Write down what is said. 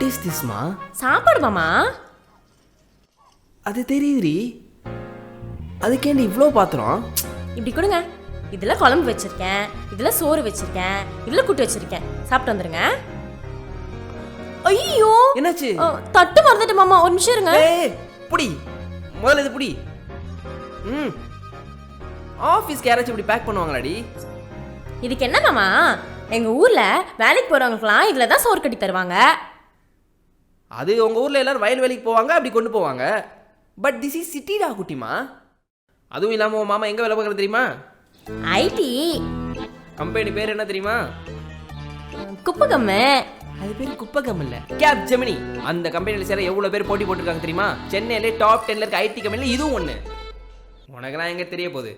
Is திஸ்மா? சாப்பாடு மாமா. அது தெரியுதுரி. அதுக்கேண்டி இவ்வளோ பாத்திரம்? இப்படி கொடுங்க. இதில் குழம்பு வச்சிருக்கேன், இதில் சோறு வச்சிருக்கேன், இதில் கூட்டு வச்சிருக்கேன். சாப்பிட்டு வந்துருங்க. ஐயோ என்னாச்சு? தட்டு மறந்துட்டு மாமா, ஒரு நிமிஷம் இருங்க. புடி முதல்ல இது புடி. ஆஃபீஸ்க்கு யாராச்சும் இப்படி பேக் பண்ணுவாங்களாடி? இதுக்கு என்ன மாமா, எங்க ஊர்ல வேலைக்கு போறவங்களுக்குலாம் இதுல தான் சோறு கட்டி தருவாங்க. அது உங்க ஊர்ல எல்லாரும் வயல் வேலைக்கு போவாங்க, அப்படி கொண்டு போவாங்க. பட் திஸ் இஸ் சிட்டிடா குட்டிமா. அதுவும் இல்லாம உன் மாமா எங்க வேலை பார்க்கறது தெரியுமா? ஐடி கம்பெனி பேர் என்ன தெரியுமா? குப்பகம்மு. அது பேர் குப்பகம் இல்ல, கேப் ஜெமினி. அந்த கம்பெனில சேர எவ்வளவு பேர் போட்டி போட்டுருக்காங்க தெரியுமா? சென்னையில டாப் 10ல இருக்க ஐடி கம்பெனில இதுவும் ஒண்ணு. உனக்கு நான் எங்க தெரிய போகுது?